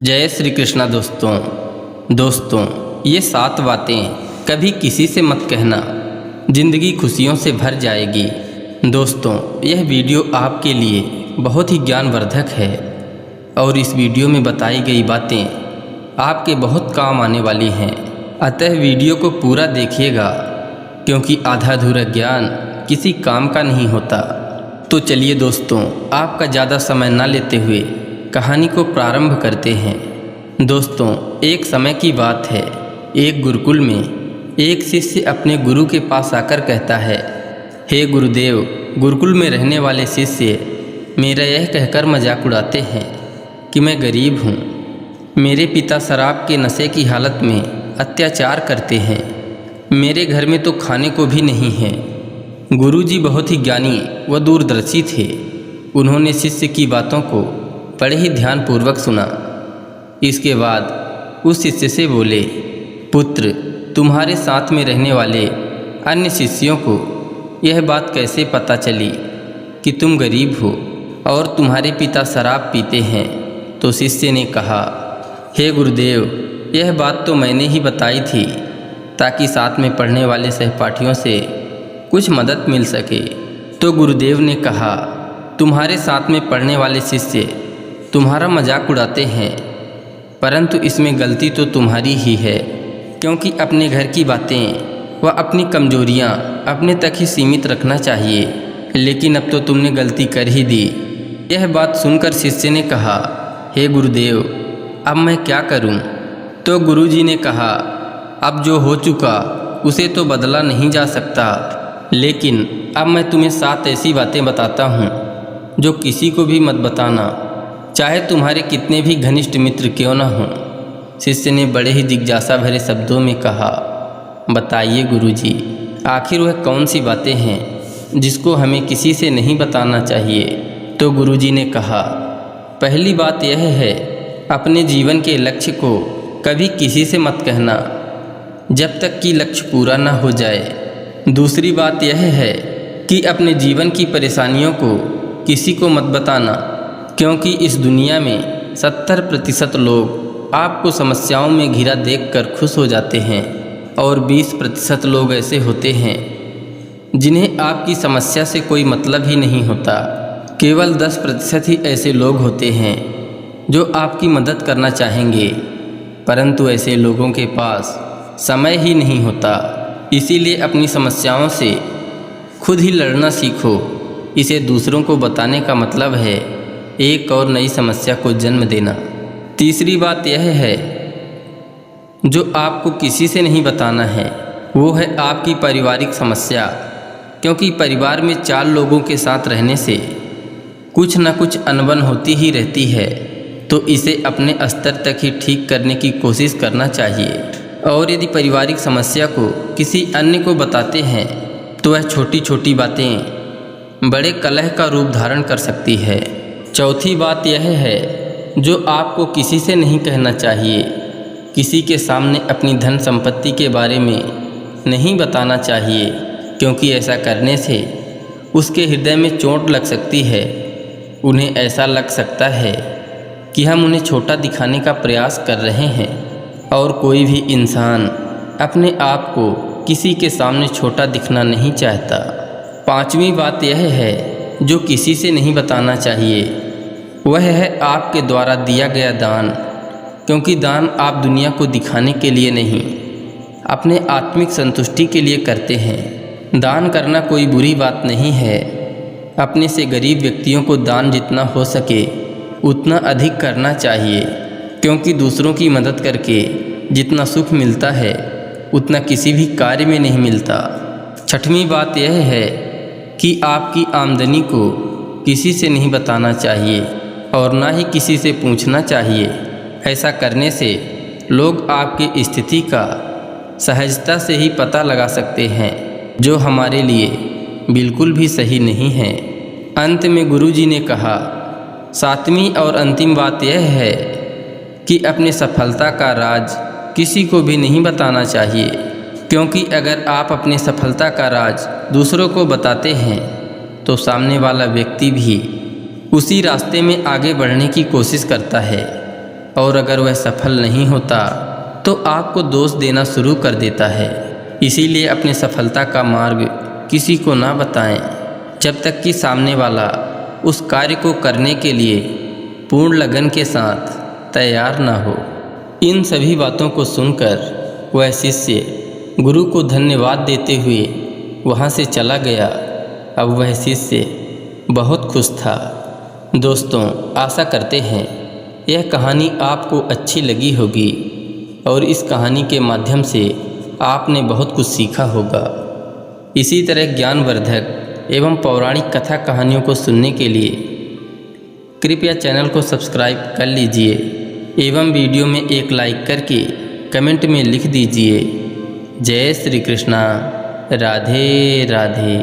जय श्री कृष्णा। दोस्तों ये 7 बातें कभी किसी से मत कहना, ज़िंदगी खुशियों से भर जाएगी। दोस्तों यह वीडियो आपके लिए बहुत ही ज्ञानवर्धक है और इस वीडियो में बताई गई बातें आपके बहुत काम आने वाली हैं। अतः वीडियो को पूरा देखिएगा क्योंकि आधा अधूरा ज्ञान किसी काम का नहीं होता। तो चलिए दोस्तों, आपका ज़्यादा समय न लेते हुए कहानी को प्रारंभ करते हैं। दोस्तों एक समय की बात है, एक गुरुकुल में एक शिष्य अपने गुरु के पास आकर कहता है, हे गुरुदेव, गुरुकुल में रहने वाले शिष्य मेरा यह कहकर मजाक उड़ाते हैं कि मैं गरीब हूँ। मेरे पिता शराब के नशे की हालत में अत्याचार करते हैं। मेरे घर में तो खाने को भी नहीं है। गुरुजी बहुत ही ज्ञानी व दूरदर्शी थे। उन्होंने शिष्य की बातों को बड़े ही ध्यानपूर्वक सुना। इसके बाद उस शिष्य से बोले, पुत्र, तुम्हारे साथ में रहने वाले अन्य शिष्यों को यह बात कैसे पता चली कि तुम गरीब हो और तुम्हारे पिता शराब पीते हैं? तो शिष्य ने कहा, हे गुरुदेव, यह बात तो मैंने ही बताई थी ताकि साथ में पढ़ने वाले सहपाठियों से कुछ मदद मिल सके। तो गुरुदेव ने कहा, तुम्हारे साथ में पढ़ने वाले शिष्य तुम्हारा मजाक उड़ाते हैं, परंतु इसमें गलती तो तुम्हारी ही है, क्योंकि अपने घर की बातें व अपनी कमजोरियां अपने तक ही सीमित रखना चाहिए। लेकिन अब तो तुमने गलती कर ही दी। यह बात सुनकर शिष्य ने कहा, हे गुरुदेव, अब मैं क्या करूं? तो गुरुजी ने कहा, अब जो हो चुका उसे तो बदला नहीं जा सकता, लेकिन अब मैं तुम्हें 7 ऐसी बातें बताता हूं जो किसी को भी मत बताना, चाहे तुम्हारे कितने भी घनिष्ठ मित्र क्यों न हों। शिष्य ने बड़े ही जिज्ञासा भरे शब्दों में कहा, बताइए गुरुजी, आखिर वह कौन सी बातें हैं जिसको हमें किसी से नहीं बताना चाहिए? तो गुरुजी ने कहा, पहली बात यह है, अपने जीवन के लक्ष्य को कभी किसी से मत कहना जब तक कि लक्ष्य पूरा न हो जाए। दूसरी बात यह है कि अपने जीवन की परेशानियों को किसी को मत बताना, क्योंकि इस दुनिया में 70% लोग आपको समस्याओं में घिरा देखकर खुश हो जाते हैं और 20% लोग ऐसे होते हैं जिन्हें आपकी समस्या से कोई मतलब ही नहीं होता। केवल 10% ही ऐसे लोग होते हैं जो आपकी मदद करना चाहेंगे, परंतु ऐसे लोगों के पास समय ही नहीं होता। इसीलिए अपनी समस्याओं से खुद ही लड़ना सीखो। इसे दूसरों को बताने का मतलब है एक और नई समस्या को जन्म देना। तीसरी बात यह है जो आपको किसी से नहीं बताना है, वो है आपकी पारिवारिक समस्या, क्योंकि परिवार में 4 लोगों के साथ रहने से कुछ न कुछ अनबन होती ही रहती है। तो इसे अपने स्तर तक ही ठीक करने की कोशिश करना चाहिए। और यदि पारिवारिक समस्या को किसी अन्य को बताते हैं तो वह छोटी छोटी बातें बड़े कलह का रूप धारण कर सकती है। चौथी बात यह है जो आपको किसी से नहीं कहना चाहिए, किसी के सामने अपनी धन संपत्ति के बारे में नहीं बताना चाहिए, क्योंकि ऐसा करने से उसके हृदय में चोट लग सकती है। उन्हें ऐसा लग सकता है कि हम उन्हें छोटा दिखाने का प्रयास कर रहे हैं, और कोई भी इंसान अपने आप को किसी के सामने छोटा दिखना नहीं चाहता। 5वीं बात यह है जो किसी से नहीं बताना चाहिए, वह है आपके द्वारा दिया गया दान, क्योंकि दान आप दुनिया को दिखाने के लिए नहीं, अपने आत्मिक संतुष्टि के लिए करते हैं। दान करना कोई बुरी बात नहीं है। अपने से गरीब व्यक्तियों को दान जितना हो सके उतना अधिक करना चाहिए, क्योंकि दूसरों की मदद करके जितना सुख मिलता है उतना किसी भी कार्य में नहीं मिलता। 6वीं बात यह है कि आपकी आमदनी को किसी से नहीं बताना चाहिए और ना ही किसी से पूछना चाहिए। ऐसा करने से लोग आपकी स्थिति का सहजता से ही पता लगा सकते हैं, जो हमारे लिए बिल्कुल भी सही नहीं है। अंत में गुरुजी ने कहा, 7वीं और अंतिम बात यह है कि अपनी सफलता का राज किसी को भी नहीं बताना चाहिए, क्योंकि अगर आप अपनी सफलता का राज दूसरों को बताते हैं तो सामने वाला व्यक्ति भी उसी रास्ते में आगे बढ़ने की कोशिश करता है। और अगर वह सफल नहीं होता तो आपको दोष देना शुरू कर देता है। इसीलिए अपनी सफलता का मार्ग किसी को ना बताएं जब तक कि सामने वाला उस कार्य को करने के लिए पूर्ण लगन के साथ तैयार ना हो। इन सभी बातों को सुनकर वह शिष्य गुरु को धन्यवाद देते हुए वहाँ से चला गया। अब वह शिष्य बहुत खुश था। दोस्तों, आशा करते हैं यह कहानी आपको अच्छी लगी होगी और इस कहानी के माध्यम से आपने बहुत कुछ सीखा होगा। इसी तरह ज्ञानवर्धक एवं पौराणिक कथा कहानियों को सुनने के लिए कृपया चैनल को सब्सक्राइब कर लीजिए एवं वीडियो में एक लाइक करके कमेंट में लिख दीजिए जय श्री कृष्णा, राधे राधे।